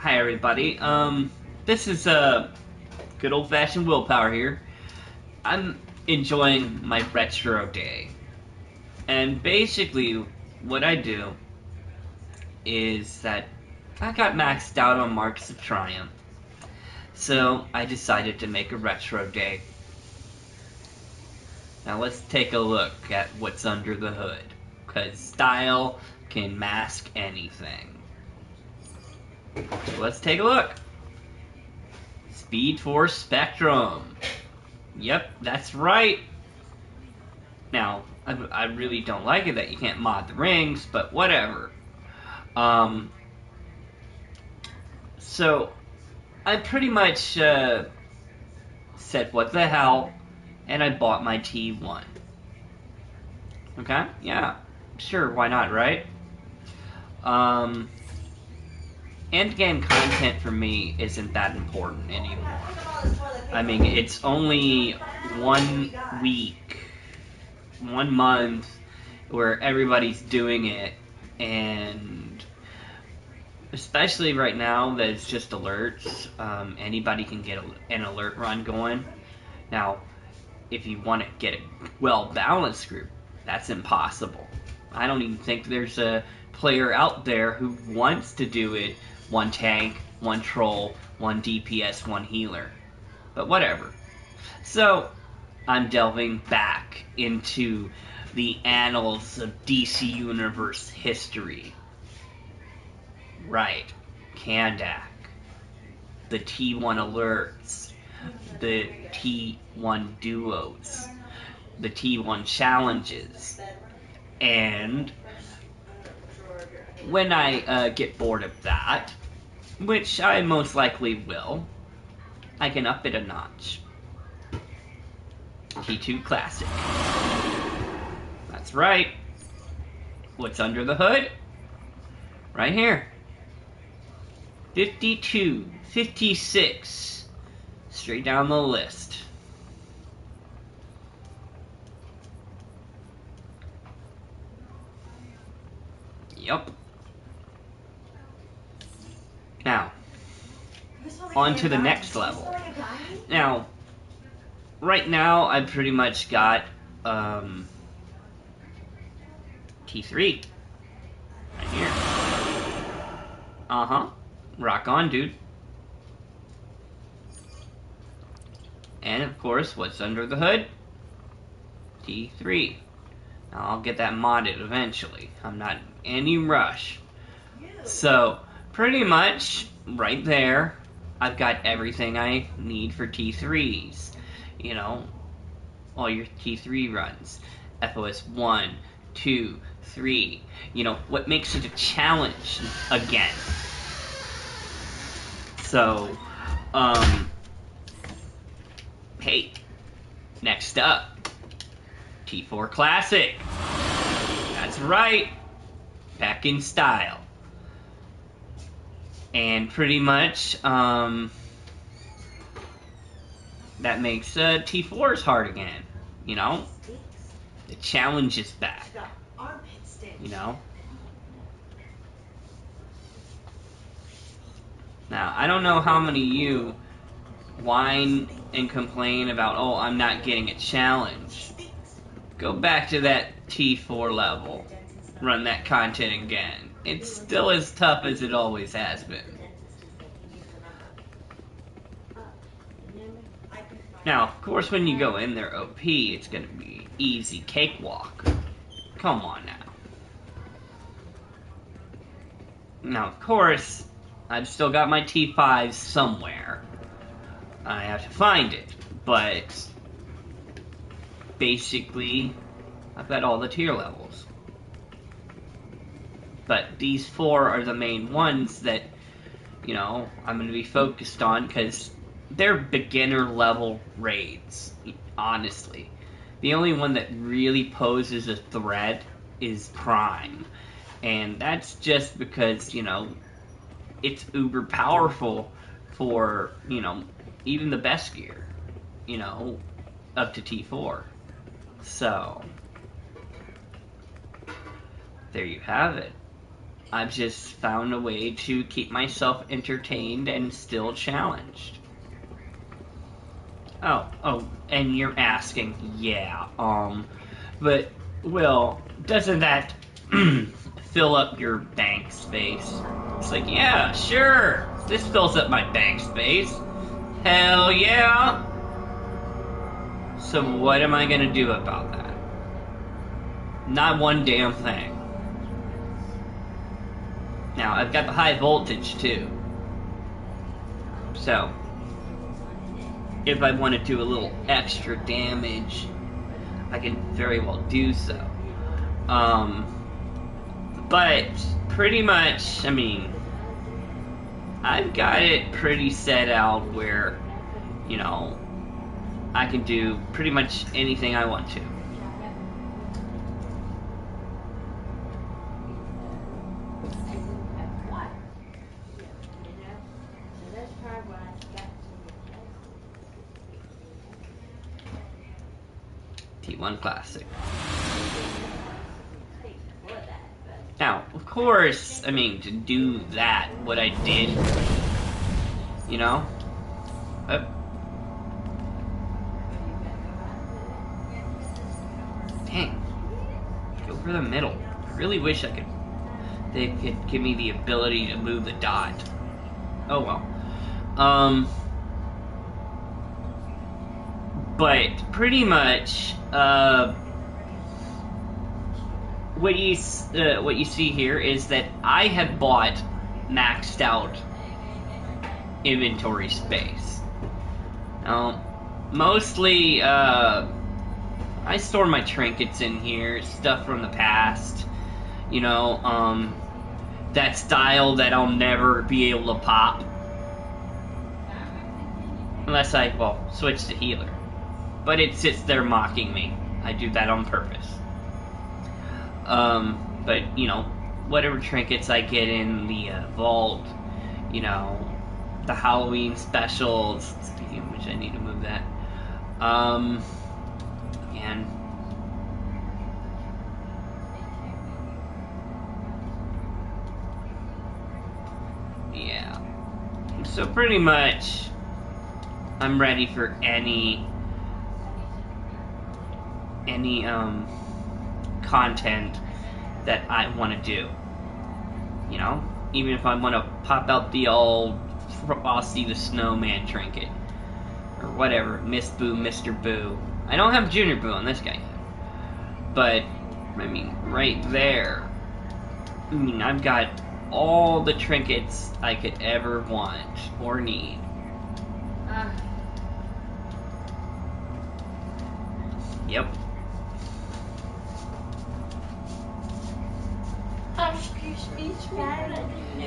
Hi everybody. This is good old-fashioned willpower here. I'm enjoying my retro day, and basically what I do is that I got maxed out on Marks of Triumph, so I decided to make a retro day. Now let's take a look at what's under the hood, because style can mask anything. So let's take a look. Speed Force Spectrum. Yep, that's right. Now, I really don't like it that you can't mod the rings, but whatever. So, I pretty much said, what the hell, and I bought my T1. Okay? Yeah. Sure, why not, right? Endgame content for me isn't that important anymore. I mean, it's only 1 week, 1 month where everybody's doing it, and especially right now that it's just alerts, anybody can get an alert run going. Now, if you want to get a well-balanced group, that's impossible. I don't even think there's a player out there who wants to do it 1 tank, 1 troll, 1 DPS, 1 healer. But whatever. So, I'm delving back into the annals of DC Universe history. Right. Kandak. The T1 alerts. The T1 duos. The T1 challenges. And when I get bored of that, which I most likely will, I can up it a notch. T2 Classic. That's right. What's under the hood? Right here. 52, 56. Straight down the list. Yup. Now, on to the next level. Now, right now I've pretty much got T3 right here. Rock on, dude. And of course, what's under the hood? T3. Now, I'll get that modded eventually. I'm not in any rush. So, pretty much right there, I've got everything I need for T3s. You know, all your T3 runs. FOS 1, 2, 3. You know, what makes it a challenge again. So, hey, next up, T4 Classic. That's right, back in style. And pretty much, that makes T4s hard again, you know? The challenge is back, you know? Now, I don't know how many of you whine and complain about, oh, I'm not getting a challenge. Go back to that T4 level. Run that content again. It's still as tough as it always has been. Now, of course, when you go in there OP, it's going to be easy cakewalk. Come on now. Now, of course, I've still got my T5 somewhere. I have to find it, but basically, I've got all the tier levels. But these 4 are the main ones that, you know, I'm going to be focused on because they're beginner level raids, honestly. The only one that really poses a threat is Prime. And that's just because, you know, it's uber powerful for, you know, even the best gear, you know, up to T4. So, there you have it. I've just found a way to keep myself entertained and still challenged. Oh, and you're asking, yeah, but, well, doesn't that fill up your bank space? It's like, yeah, sure, this fills up my bank space. Hell yeah! So what am I gonna do about that? Not one damn thing. Now, I've got the high voltage, too. So, if I want to do a little extra damage, I can very well do so. But, pretty much, I mean, I've got it pretty set out where, you know, I can do pretty much anything I want to. T1 Classic. Now, of course, I mean, to do that, what I did, you know, dang, go for the middle. I really wish they could give me the ability to move the dot. Oh well. But pretty much, what you see here is that I have bought maxed out inventory space. Now, mostly, I store my trinkets in here, stuff from the past. You know, that style that I'll never be able to pop. Unless I, well, switch to healer. But it sits there mocking me. I do that on purpose. But, you know, whatever trinkets I get in the vault, you know, the Halloween specials, speaking of which I need to move that, and yeah, so pretty much, I'm ready for any content that I want to do. You know, even if I want to pop out the old Frosty the Snowman trinket or whatever, Miss Boo, Mr. Boo. I don't have Junior Boo on this guy yet, but I mean, right there. I mean, I've got all the trinkets I could ever want or need. Yep.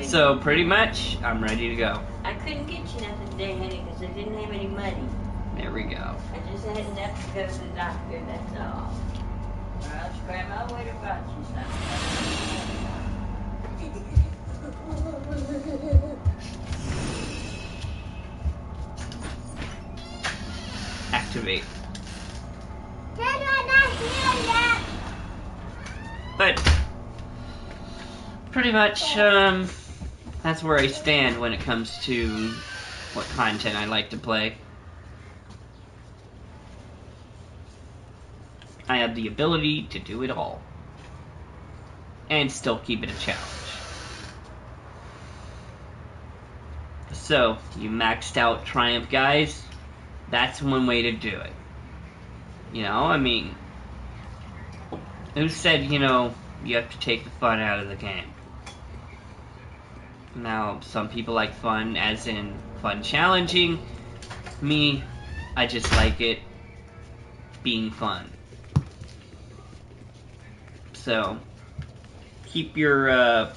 So pretty much, I'm ready to go. I couldn't get you nothing today, honey, because I didn't have any money. There we go. I just had enough to go to the doctor, that's all. Or else Grandma would have brought you something. Activate. Dad, I'm not here yet. But pretty much, that's where I stand when it comes to what content I like to play. I have the ability to do it all. And still keep it a challenge. So, you maxed out Triumph guys, that's one way to do it. You know, I mean, who said, you know, you have to take the fun out of the game? Now, some people like fun as in fun challenging. Me, I just like it being fun. So, keep your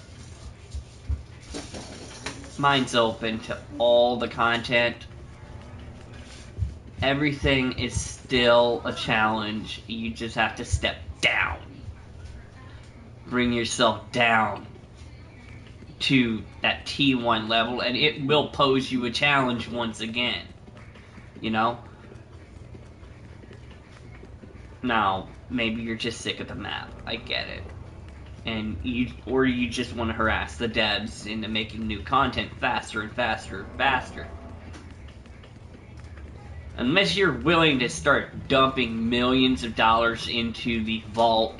minds open to all the content. Everything is still a challenge. You just have to step down. Bring yourself down to that T1 level, and it will pose you a challenge once again. You know? Now, maybe you're just sick of the map. I get it. and you just want to harass the devs into making new content faster and faster and faster. Unless you're willing to start dumping millions of dollars into the vault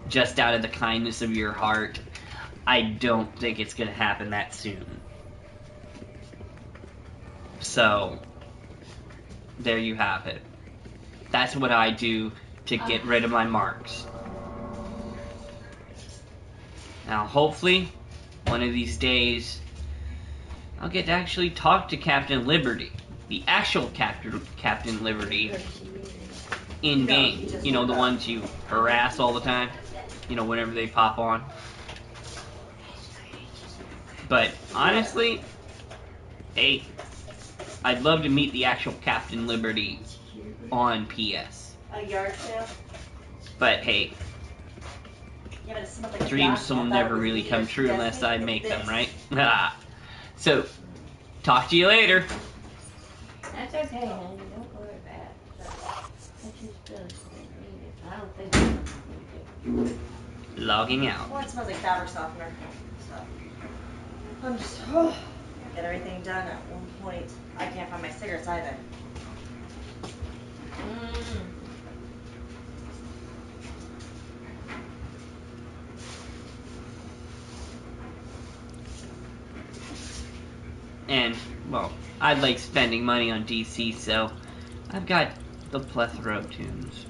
just out of the kindness of your heart, I don't think it's going to happen that soon. So, there you have it. That's what I do to get rid of my marks. Now, hopefully, one of these days, I'll get to actually talk to Captain Liberty. The actual Captain Liberty in-game. You know, the ones you harass all the time. You know, whenever they pop on. But, honestly, hey, I'd love to meet the actual Captain Liberty on PS. A yard sale? But, hey, Yeah, but it smelled like a dreams dog. will I thought never it was really the come true dusty unless I with make them, this. right? So, talk to you later. That's okay, honey. Don't worry about it. I just didn't need it. I don't think I need it. Logging out. Well, it smells like fabric softener. So I'm just get everything done at one point. I can't find my cigarettes either. And, well, I like spending money on DC, so I've got the plethora of tunes.